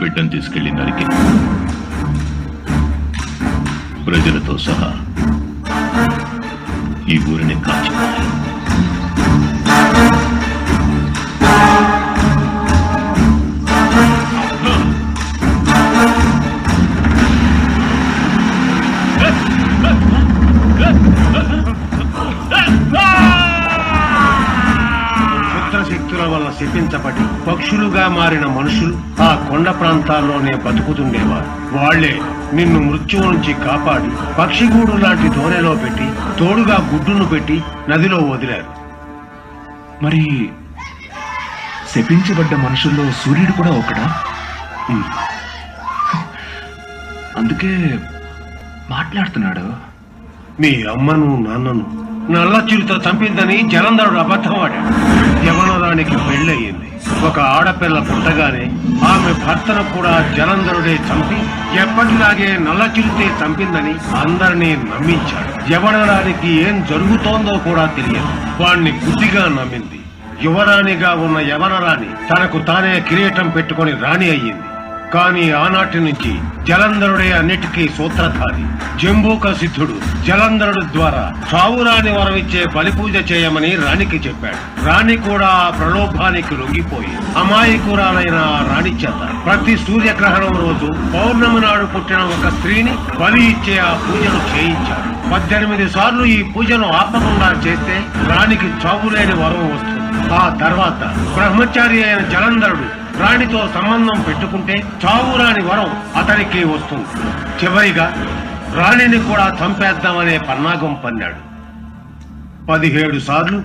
బిడ్డను తీసుకెళ్లి నరికి ప్రజలతో సహా ఈ ఊరిని కాల్చిపోయి శక్తుల వల్ల శపించబడి పక్షులుగా మారిన మనుషులు ఆ కొండ ప్రాంతాల్లోనే బతుకుతుండేవారు. వాళ్లే నిన్ను మృత్యువు నుంచి కాపాడి పక్షిగూడు లాంటి దోణిలో పెట్టి తోడుగా గుడ్డును పెట్టి నదిలో వదిలారు. మరి శపించబడ్డ మనుషుల్లో సూర్యుడు కూడా ఒకడా? అందుకే మాట్లాడుతున్నాడు. మీ అమ్మను నాన్నను నల్ల చిరుతో చంపిందని జలంధరుడు అబద్ధం ఆడాడు. యవనరానికి పెళ్ళయింది. ఒక ఆడపిల్ల పుట్టగానే ఆమె భర్తను కూడా జలంధరుడే చంపి ఎప్పటిలాగే నల్ల చిరుతే చంపిందని అందరినీ నమ్మించాడు. యవనరానికి ఏం జరుగుతోందో కూడా తెలియదు. వాణ్ణి గుడ్డిగా నమ్మింది. యువరాణిగా ఉన్న యవనరాణి తనకు తానే కిరీటం పెట్టుకుని రాణి అయ్యింది. కానీ ఆనాటి నుంచి జలంధరుడే అన్నిటికీ సూత్రధారి. జంబూక సిద్ధుడు జలంధరుడు ద్వారా చావురాని వరమిచ్చే బలిపూజ చేయమని రాణికి చెప్పాడు. రాణి కూడా ఆ ప్రలోభానికి లొంగిపోయి అమాయకురాలైన ఆ రాణి చేత ప్రతి సూర్యగ్రహణం రోజు పౌర్ణమి నాడు పుట్టిన ఒక స్త్రీని బలి ఇచ్చే ఆ పూజను చేయించాడు. 18 సార్లు ఈ పూజను ఆపకుండా చేస్తే రాణికి చావులేని వరం వస్తుంది. ఆ తర్వాత బ్రహ్మచారి అయిన జలంధరుడు రాణితో సంబంధం పెట్టుకుంటే చావురాని వరం అతనికి వస్తుంది. చివరిగా రాణిని కూడా చంపేద్దామనే పన్నాగం పన్నాడు. 17 సార్లు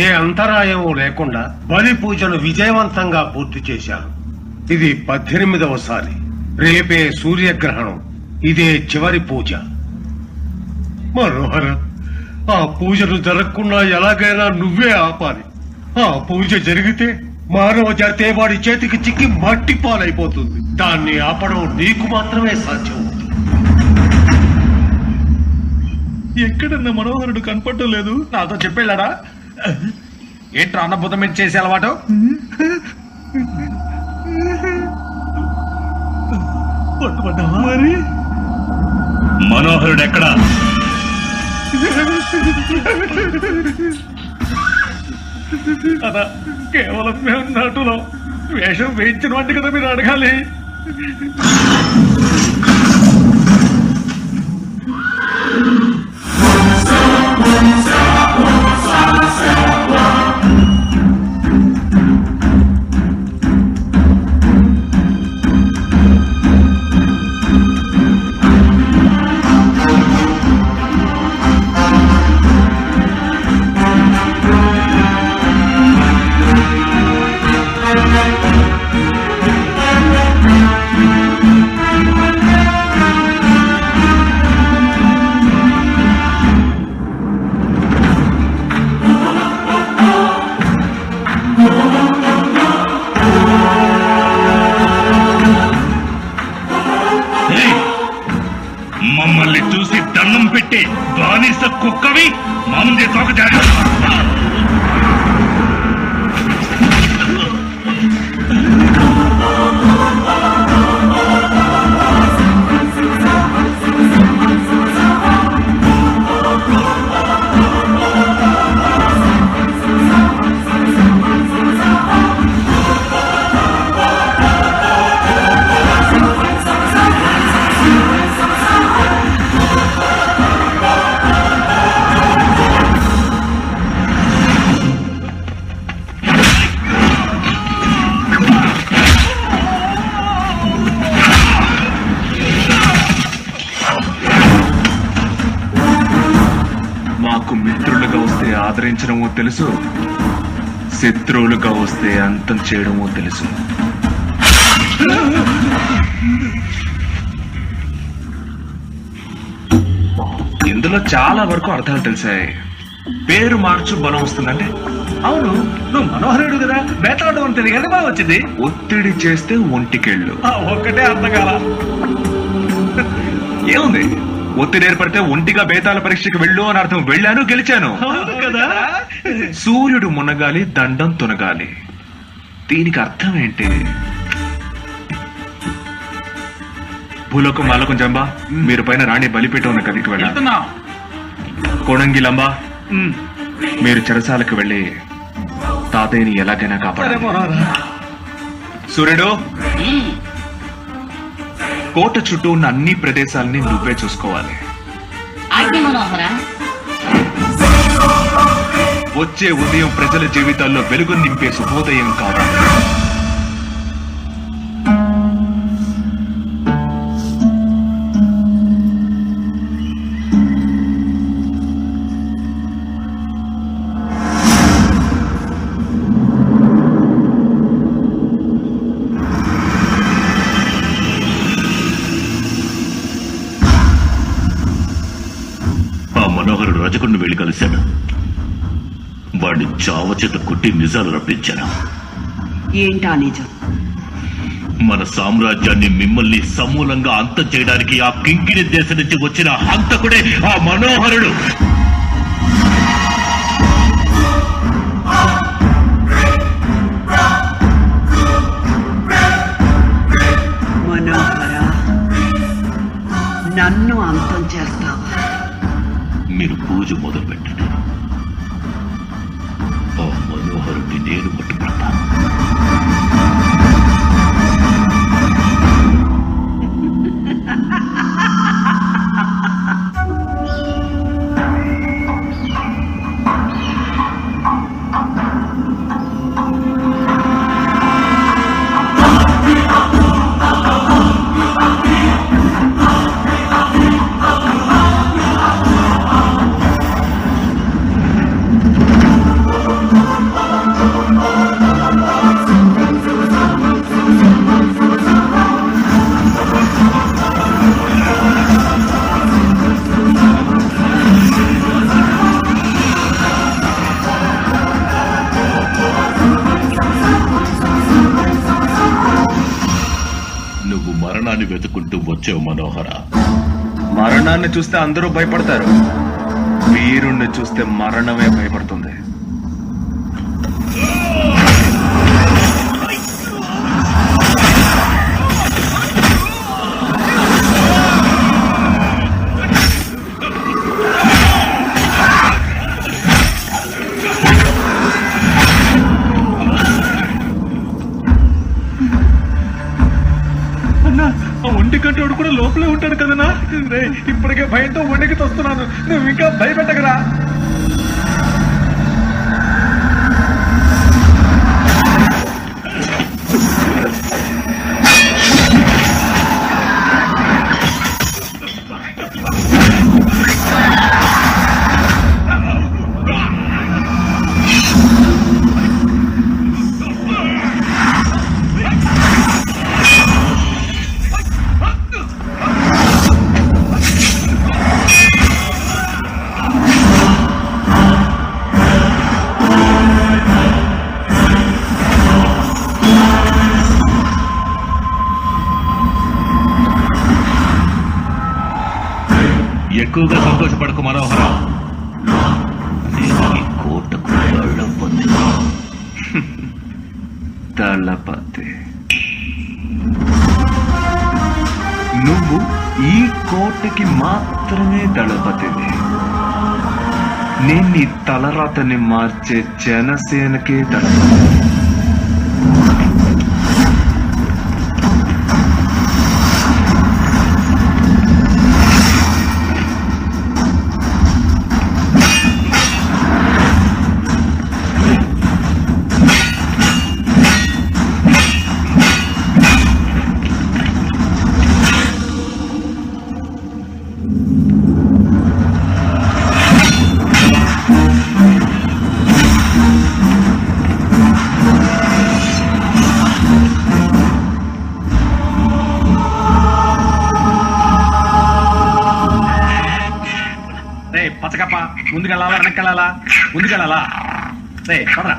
ఏ అంతరాయం లేకుండా బలి పూజను విజయవంతంగా పూర్తి చేశారు. ఇది 18వసారి. రేపే సూర్యగ్రహణం. ఇదే చివరి పూజ. మనోహర, ఆ పూజను జరగకుండా ఎలాగైనా నువ్వే ఆపాలి. ఆ పూజ జరిగితే మానవ జాతే వాడి చేతికి చిక్కి మట్టి పాలైపోతుంది. దాన్ని ఆపడం నీకు మాత్రమే సాధ్యం. ఎక్కడన్నా మనోహరుడు కనపడటం లేదు. నాతో చెప్పేళ్ళాడా? ఏంట్రా అన్నభూతం మీద చేసే అలవాటు? మరి మనోహరుడు ఎక్కడా? అదా కేవలం మేము నటులో వేషం వేయించిన వంటి కదా మీరు అడగాలి. మమ్మల్ని చూసి దండం పెట్టి బానిస కుక్కవి మా ముందే తోక మిత్రులుగా వస్తే ఆదరించడమో తెలుసు, శత్రువులుగా వస్తే అంతం చేయడమో తెలుసు. ఇందులో చాలా వరకు అర్థాలు తెలిసాయి. పేరు మార్చు బలం వస్తుందంటే అవును, నువ్వు మనోహరుడు కదా, బేతాడు అని తెలియదు బాగా వచ్చింది. ఒత్తిడి చేస్తే ఒంటికెళ్ళు. ఒక్కటే అర్థం కాల. ఏముంది, ఒత్తిడి ఏర్పడితే ఒంటిగా బేతాల పరీక్షకు వెళ్ళు అని అర్థం. వెళ్ళాను, గెలిచాను కదా. సూర్యుడు మునగాలి, దండం తునగాలి. దీనికి అర్థం ఏంటి? భూలోకం మాలకం జంబా మీరు పైన రాణి బలిపీఠం ఉన్న గదికి వెళ్ళాలి. వెళ్తున్నా. కోణంగి లంబా ఉమ్. మీరు చెరసాలకు వెళ్ళి తాతయ్యని ఎలాగైనా సరే కాపాడాలి. పోరారా. సూర్యుడు కోట చుట్టూ ఉన్న అన్ని ప్రదేశాలని నువ్వే చూసుకోవాలి. ఆజ్ఞ మనోహర. వచ్చే ఉదయం ప్రజల జీవితాల్లో వెలుగు నింపే శుభోదయం కావాలి. ఆ మనోహరుడు రజకుడిని వెళ్ళి కలిశాను. వాడిని చావచేత కొట్టి నిజాలు రప్పించాను. ఏంటా నిజం? మన సామ్రాజ్యాన్ని మిమ్మల్ని సమూలంగా అంతం చేయడానికి ఆ కింకిణి దేశం నుంచి వచ్చిన హంతకుడే ఆ మనోహరుడు. మనోహర, నన్ను అంతం చేస్తావా? మీరు పూజ మొదలు పెట్టండి. ఆ మనోహరుడిని నేను పట్టుకుంటాను. నువ్వు మరణాన్ని వెతుకుంటూ వచ్చావు మనోహర. మరణాన్ని చూస్తే అందరూ భయపడతారు. వీరుణ్ణి చూస్తే మరణమే భయపడుతుంది. అన్నా, ఆ ఒంటి కంటోడు కూడా లోపలే ఉంటాడు కదనా. రే, ఇప్పటికే భయంతో ఒంటికి తొస్తున్నాను. నువ్వు ఇంకా భయపెట్టగరా. ఎక్కువగా సంతోషపడకు మనోహర. నేను ఈ కోటకు దళపతి. దళపతి, నువ్వు ఈ కోటకి మాత్రమే దళపతివి. నేను నీ తలరాతని మార్చే జనసేనకే దళపతి. పచ్చకప్ప, ముందుకెళ్ళాలా వెనక్కెళ్ళాలా? ముందుకెళ్ళాలా? రే పదరా.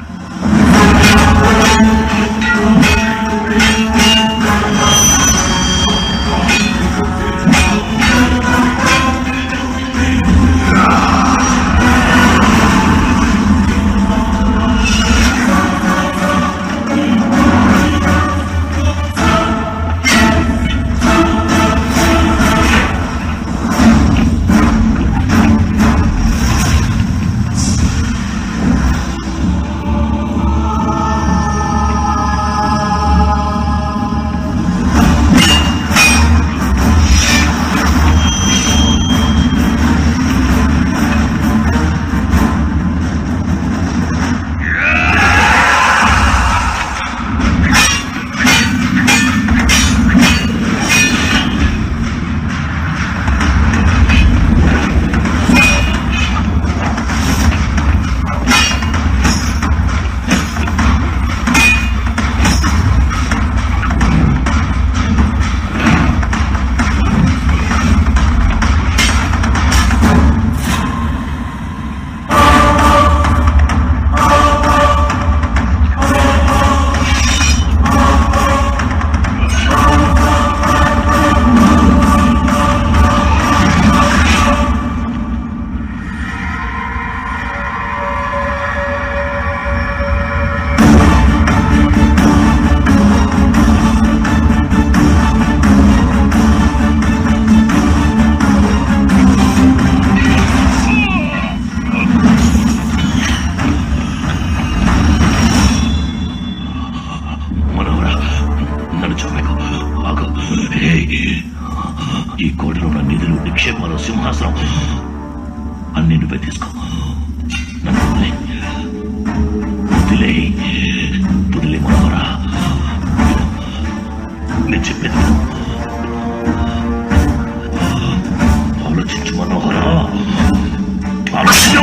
ఈ కోటలో ఉన్న నిధులు, నిక్షేపాలు, సింహాసనం అన్ని నువ్వే తీసుకో. నన్ను వదిలే మనోహరా. నేను చెప్పేది ఆలోచించు మనోహరా, ఆలోచించు.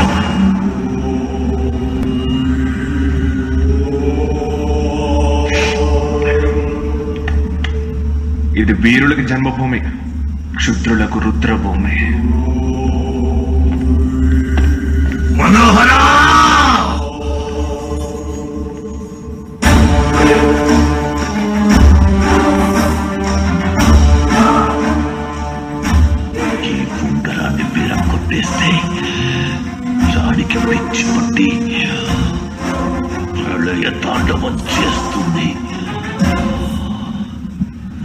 ఇది వీరులకు జన్మభూమి, క్షుద్రులకు రుద్రభూమి. మనోహరా, ఈ ఉంగరాన్ని కొట్టేస్తే జాడికి పిచ్చి పట్టి ప్రళయ తాండవం చేస్తుంది.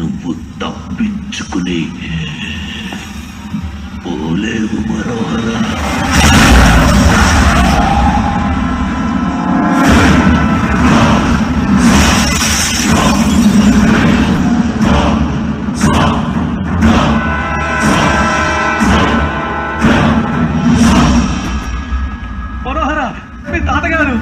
నువ్వు తప్పించుకుని పోలేవు మనోహరా. మనోహర, మీ తాతగారు.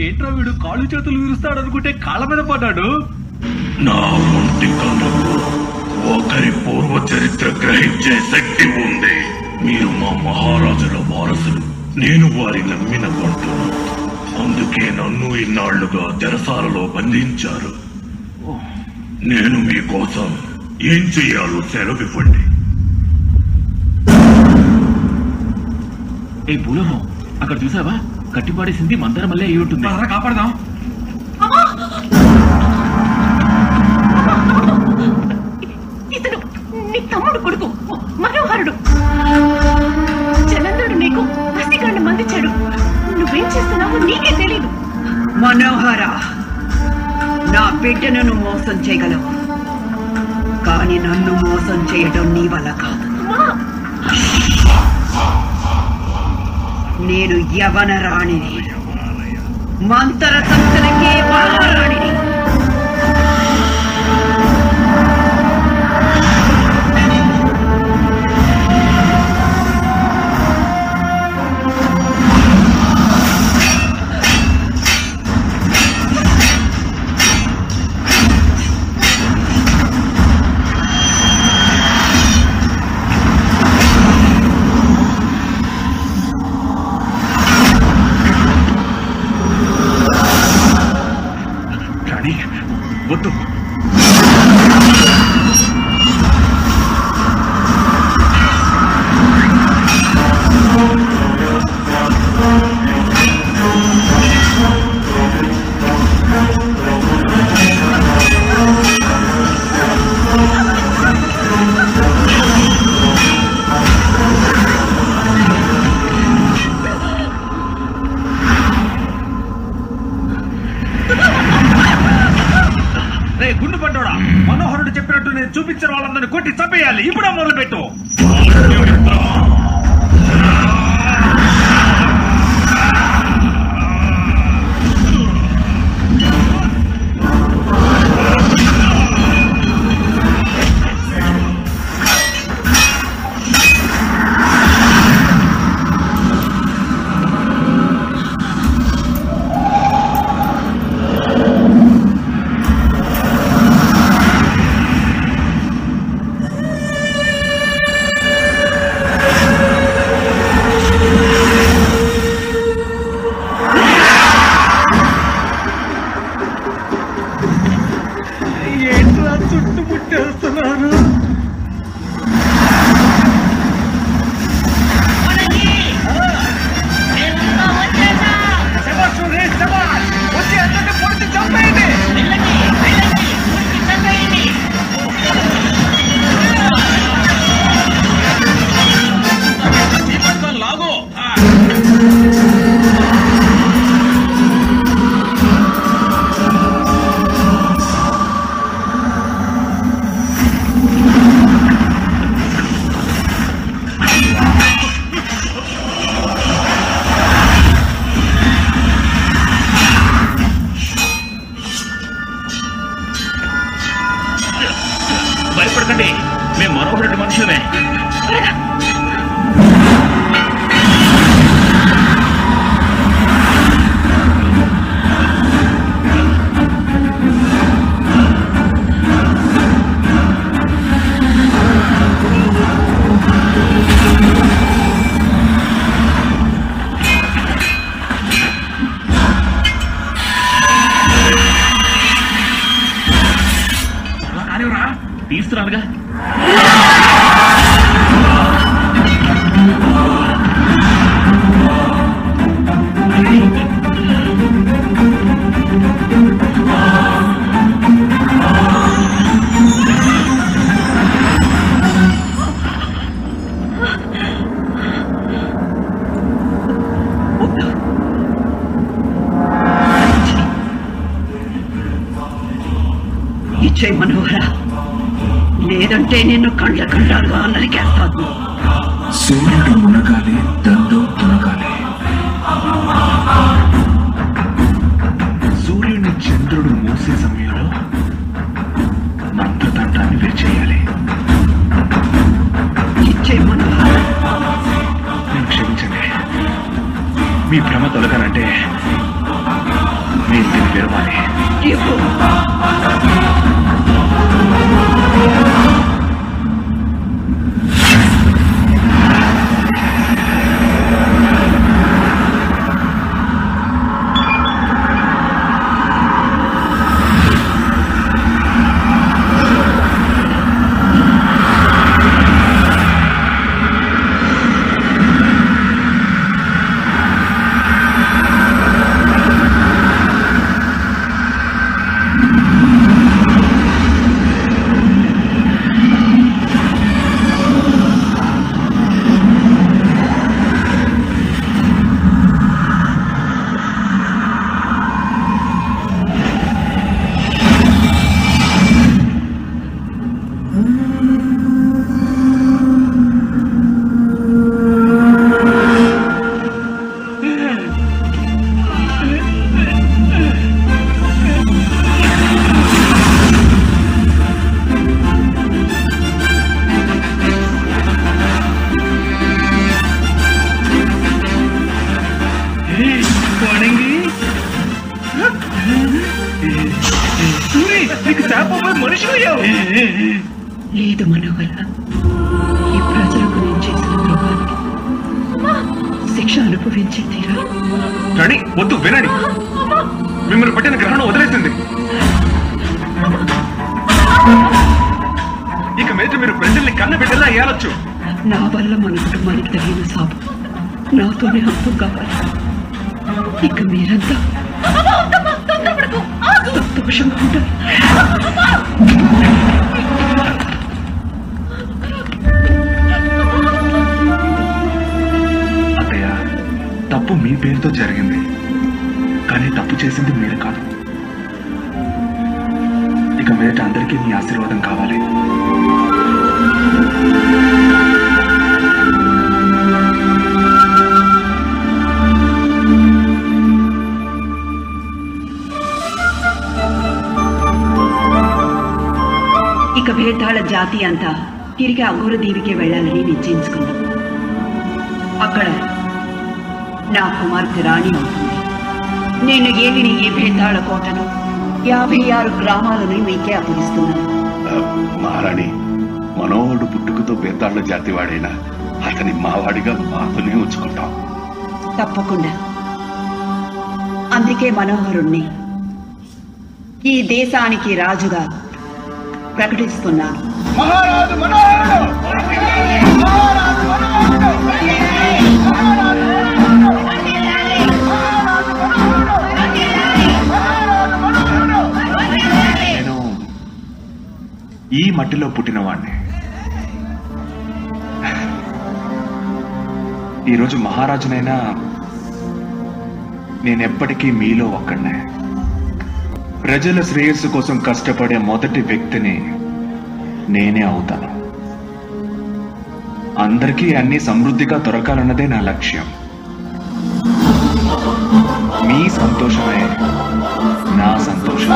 ఏంట్రా వీడు కాళ్ళు చేతులు విరుస్తాడు అనుకుంటే కాళ్ళ మీద పడ్డాడు. నా ఒంటి కళ్ళకు ఒకరి పూర్వ చరిత్ర గ్రహించే శక్తి ఉంది. మీరు మా మహారాజుల వారసులు, నేను వారి నమ్మిన పంటను. అందుకే నన్ను ఇన్నాళ్లుగా చెరసాలలో బంధించారు. నేను మీకోసం ఏం చెయ్యాలో సెలవివ్వండి. ఏ భూలోహం, అక్కడ చూసావా? కట్టిపాడేసింది మందర మళ్ళీ అయి ఉంటుంది. కాపాడదాం. ఇతను నీ తమ్ముడు కొడుకు మనోహరుడు. జలంధరుడు నీకు వస్తీకరణ మందించాడు. నువ్వేం చేస్తున్నావో నీకే తెలీదు. మనోహర, నా బిడ్డను నువ్వు మోసం చేయగలవు, కానీ నన్ను మోసం చేయడం నీ వల్ల కాదు. నేను యవన రాణిని, మంతర సంస్థలకే మహారాణిని. వద్దు. గుండు పడ్డోడా, మనోహరుడు చెప్పినట్టు నేను చూపించిన వాళ్ళందరినీ కొట్టి చంపేయాలి. ఇప్పుడే మొదలు పెట్టు. ఇచ్చే మనోహర, లేదంటే నిన్ను కండ్లుగా నరికేస్తాను. సూర్యుడు మునగాలి, దండం తునగాలి. సూర్యుని చంద్రుడు మూసే సమయంలో మంత్రతంత్రాన్ని విరిచేయాలి. ఇచ్చే మనోహర. నేను క్షమించండి. మీ భ్రమ తొలగాలంటే మీరు దీన్ని విరవాలి. ఇవ్వు. లేదు మనోహర, ఈ ప్రజలకు నేను చేసిన ద్రోహానికి శిక్ష అనుభవించే తీరాలి. రాణి వద్దు, వినండి. మిమ్మల్ని పట్టిన గ్రహణం వదిలేసింది. ఇక మీద మీరు ప్రజల్ని కన్నబిడ్డలా ఏలొచ్చు. నా వల్ల మన కుటుంబానికి తగిన సాబు నాతోనే అంతం కావాలి. ఇక మీరంతా సంతోషంగా ఉంటారు. అత్తయ్య, తప్పు మీ పేరుతో జరిగింది, కానీ తప్పు చేసింది మీరు కాదు. ఇక మీదట అందరికీ మీ ఆశీర్వాదం కావాలి. ఇక భేతాళ జాతి అంతా తిరిగి అఘోర దీవికి వెళ్ళాలని నిశ్చయించుకున్నాం. అక్కడ నా కుమార్తె రాణి అవుతుంది. నేను ఏలిన ఈ భేతాళ కోటను 56 గ్రామాలను మీకే అప్పగిస్తున్నాను. మహారాణి, మనోహరుడు పుట్టుకతో బేతాళ్ల జాతివాడైనా అతని మావాడిగా మాతోనే ఉంచుకుంటాం. తప్పకుండా. అందుకే మనోహరుణ్ణి ఈ దేశానికి రాజుగా ప్రకటిస్తున్నాను. నేను ఈ మట్టిలో పుట్టినవాణ్ణి. ఈరోజు మహారాజునైనా నేనెప్పటికీ మీలో ఒక్కడినే. ప్రజల శ్రేయస్సు కోసం కష్టపడే మొదటి వ్యక్తిని నేనే అవుతాను. అందరికీ అన్ని సమృద్ధిగా దొరకాలన్నదే నా లక్ష్యం. మీ సంతోషమే నా సంతోషం.